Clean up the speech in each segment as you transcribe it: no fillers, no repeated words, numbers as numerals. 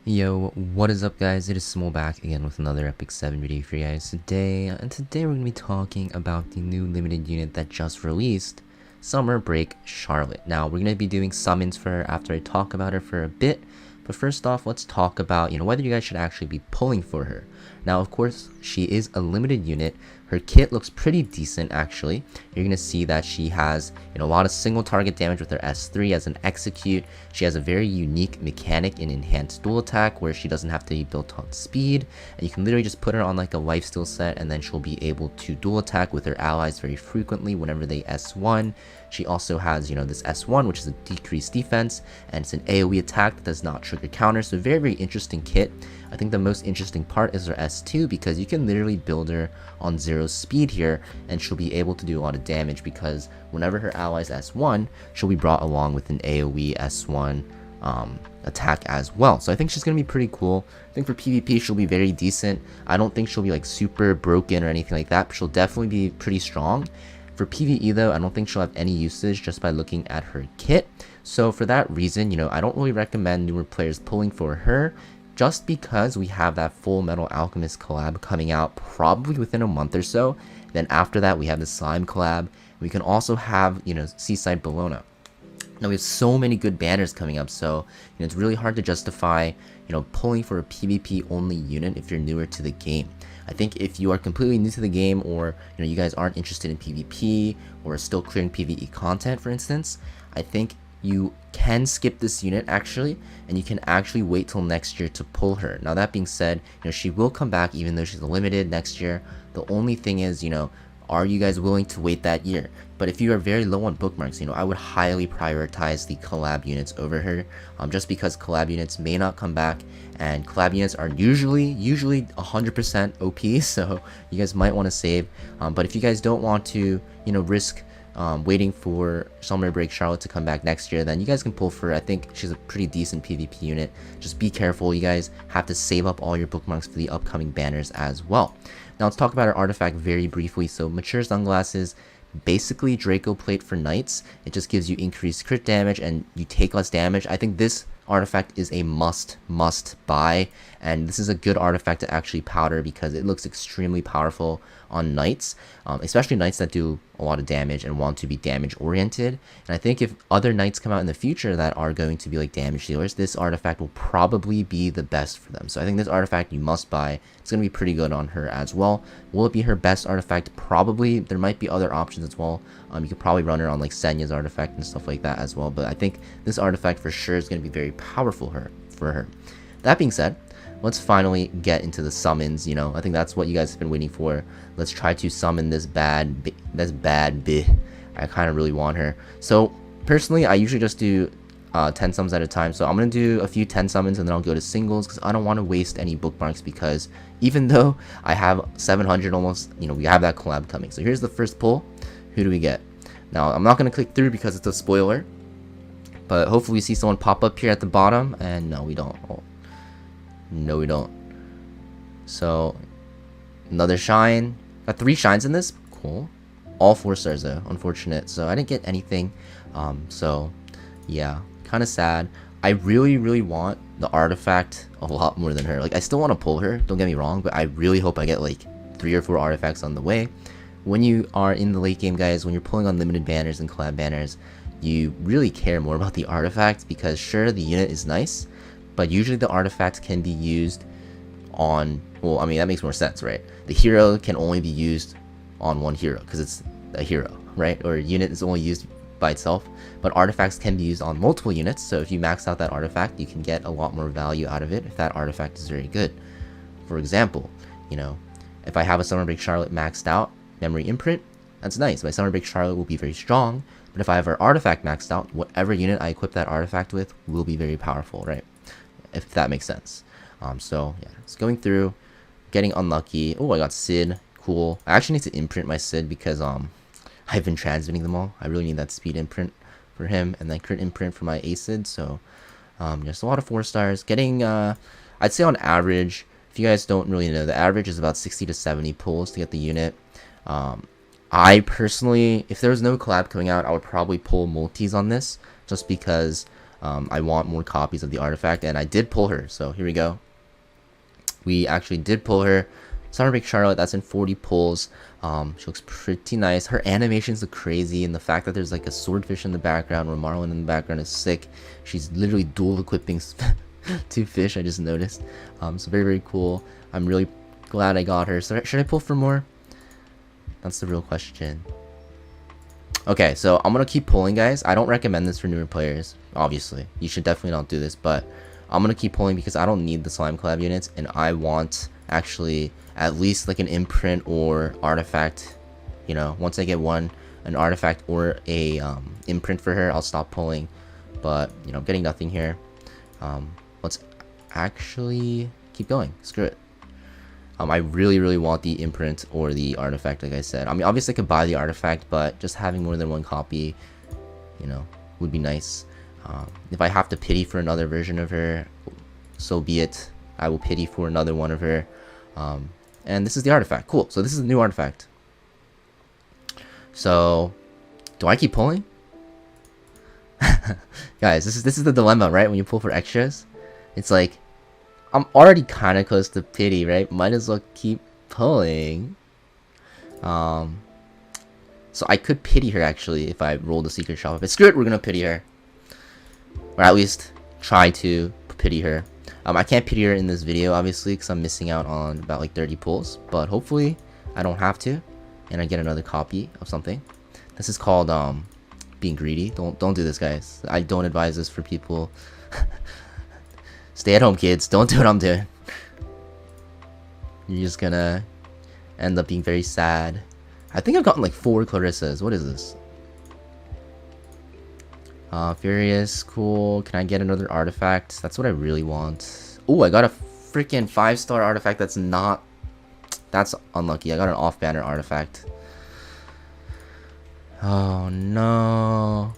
Yo, what is up guys? It is Samool back again with another Epic 7 video for you guys today. And today we're going to be talking about the new limited unit that just released, Summer Break Charlotte. Now, we're going to be doing summons for her after I talk about her for a bit. But first off, let's talk about, whether you guys should actually be pulling for her. Now, of course, she is a limited unit. Her kit looks pretty decent, actually. You're going to see that she has, a lot of single target damage with her S3 as an execute. She has a very unique mechanic in enhanced dual attack where she doesn't have to be built on speed. And you can literally just put her on like a lifesteal set and then she'll be able to dual attack with her allies very frequently whenever they S1. She also has, this S1, which is a decreased defense, and it's an AoE attack that does not trigger counter. So very, very interesting kit. I think the most interesting part is her S2 because you can literally build her on 0 speed here and she'll be able to do a lot of damage because whenever her allies S1, she'll be brought along with an AoE S1 attack as well. So I think she's going to be pretty cool. I think for PvP she'll be very decent. I don't think she'll be like super broken or anything like that, but she'll definitely be pretty strong. For PvE though, I don't think she'll have any usage just by looking at her kit. So for that reason, I don't really recommend newer players pulling for her just because we have that full Metal Alchemist collab coming out probably within a month or so. Then after that, we have the Slime collab. We can also have, Seaside Bellona. Now we have so many good banners coming up, so it's really hard to justify, pulling for a PvP only unit if you're newer to the game. I think if you are completely new to the game or you guys aren't interested in PvP or still clearing PvE content, for instance, I think you can skip this unit actually, and you can actually wait till next year to pull her. Now that being said, she will come back even though she's limited next year. The only thing is, are you guys willing to wait that year? But if you are very low on bookmarks, I would highly prioritize the collab units over her, just because collab units may not come back, and collab units are usually 100% OP, so you guys might want to save. But if you guys don't want to, risk waiting for Summer Break Charlotte to come back next year, then you guys can pull for her. I think she's a pretty decent PvP unit. Just be careful, you guys have to save up all your bookmarks for the upcoming banners as well. Now let's talk about her artifact very briefly. So Mature Sunglasses, basically Draco Plate for Knights. It just gives you increased crit damage and you take less damage. I think this artifact is a must buy, and this is a good artifact to actually powder because it looks extremely powerful on knights, especially knights that do a lot of damage and want to be damage oriented. And I think if other knights come out in the future that are going to be like damage dealers, this artifact will probably be the best for them. So I think this artifact you must buy. It's going to be pretty good on her as well. Will it be her best artifact? Probably. There might be other options as well. You could probably run her on like Senya's artifact and stuff like that as well, but I think this artifact for sure is going to be very powerful for her. That being said, let's finally get into the summons. I think that's what you guys have been waiting for. Let's try to summon this bad bitch. I kind of really want her. So personally, I usually just do 10 summons at a time. So I'm going to do a few 10 summons and then I'll go to singles because I don't want to waste any bookmarks, because even though I have 700 almost, we have that collab coming. So here's the first pull. Who do we get? Now, I'm not going to click through because it's a spoiler, but hopefully we see someone pop up here at the bottom, and no, we don't. Oh, no, we don't. So, another shine. Got 3 shines in this. Cool. All 4 stars though. Unfortunate. So, I didn't get anything. So, yeah. Kind of sad. I really want the artifact a lot more than her. Like, I still want to pull her. Don't get me wrong, but I really hope I get like 3 or 4 artifacts on the way. When you are in the late game, guys, when you're pulling on limited banners and collab banners, you really care more about the artifact, because sure, the unit is nice, but usually the artifact can be used on, well, I mean, that makes more sense, right? The hero can only be used on one hero because it's a hero, right? Or a unit is only used by itself, but artifacts can be used on multiple units. So if you max out that artifact, you can get a lot more value out of it if that artifact is very good. For example, if I have a Summer Break Charlotte maxed out, memory imprint, that's nice. My Summer Break Charlotte will be very strong, but if I have her artifact maxed out, whatever unit I equip that artifact with will be very powerful, right? If that makes sense. So yeah, it's going through, getting unlucky. Oh, I got Sid, cool. I actually need to imprint my Sid because I've been transmitting them all. I really need that speed imprint for him, and then crit imprint for my Sid. So just a lot of 4 stars. Getting I'd say on average, if you guys don't really know, the average is about 60 to 70 pulls to get the unit. I personally, if there was no collab coming out, I would probably pull multis on this, just because I want more copies of the artifact, and I did pull her. So here we go. We actually did pull her. Summer Break Charlotte, that's in 40 pulls. She looks pretty nice. Her animations look crazy, and the fact that there's like a swordfish in the background or Marlin in the background is sick. She's literally dual equipping 2 fish, I just noticed. So very, very cool. I'm really glad I got her. So should I pull for more? That's the real question. Okay, so I'm gonna keep pulling, guys. I don't recommend this for newer players, obviously. You should definitely not do this, but I'm gonna keep pulling because I don't need the slime collab units, and I want actually at least like an imprint or artifact. You know, once I get an artifact or a imprint for her, I'll stop pulling. But you know, I'm getting nothing here. Let's actually keep going. Screw it. I really, really want the imprint or the artifact, like I said. I mean, obviously I could buy the artifact, but just having more than one copy, you know, would be nice. If I have to pity for another version of her, so be it. I will pity for another one of her. And this is the artifact. Cool. So this is a new artifact. So, do I keep pulling? Guys, this is the dilemma, right? When you pull for extras, it's like, I'm already kind of close to pity, right? Might as well keep pulling. So I could pity her actually if I rolled a secret shop. But screw it, we're gonna pity her, or at least try to pity her. I can't pity her in this video obviously because I'm missing out on about like 30 pulls. But hopefully I don't have to, and I get another copy of something. This is called being greedy. Don't do this, guys. I don't advise this for people. Stay at home, kids. Don't do what I'm doing. You're just gonna end up being very sad. I think I've gotten like 4 Clarissas. What is this? Furious, cool. Can I get another artifact? That's what I really want. Oh, I got a freaking 5-star artifact that's not... That's unlucky. I got an off-banner artifact. Oh, no.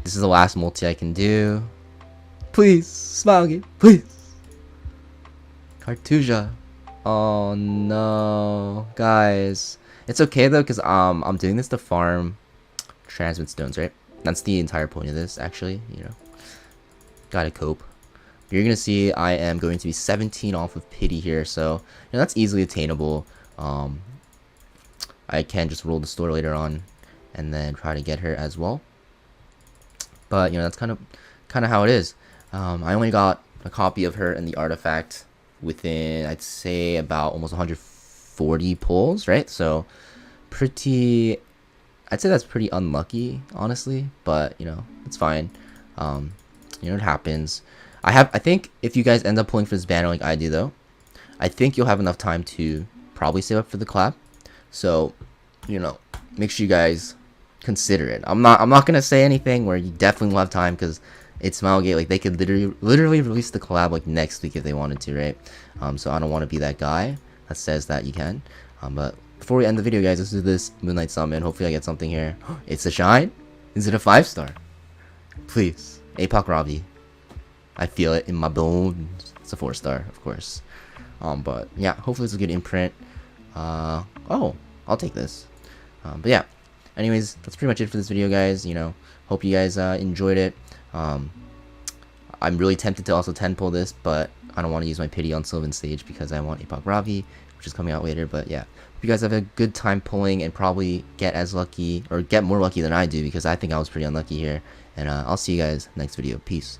This is the last multi I can do. Please, smile game, please. Cartuja. Oh no, guys. It's okay though, cause I'm doing this to farm transmit stones, right? That's the entire point of this, actually. You know, gotta cope. You're gonna see I am going to be 17 off of pity here, so you know that's easily attainable. I can just roll the store later on, and then try to get her as well. But you know that's kind of how it is. I only got a copy of her and the artifact within, I'd say, about almost 140 pulls, right? So, I'd say that's pretty unlucky, honestly, but, you know, it's fine. You know, it happens. I think if you guys end up pulling for this banner like I do, though, I think you'll have enough time to probably save up for the collab. So, you know, make sure you guys consider it. I'm not gonna say anything where you definitely will have time, because it's Smilegate. Like, they could literally release the collab like next week if they wanted to, right? So I don't want to be that guy that says that you can. But before we end the video, guys, let's do this Moonlight Summon. Hopefully I get something here. It's a shine. Is it a 5-star? Please, Apoc Ravi. I feel it in my bones. It's a 4-star, of course. But yeah, hopefully it's a good imprint. Oh, I'll take this. But yeah, anyways, that's pretty much it for this video, guys. You know, hope you guys enjoyed it. I'm really tempted to also 10 pull this, but I don't want to use my pity on Sylvan Sage because I want Apoc Ravi, which is coming out later. But yeah, hope you guys have a good time pulling and probably get as lucky or get more lucky than I do, because I think I was pretty unlucky here. And I'll see you guys next video. Peace.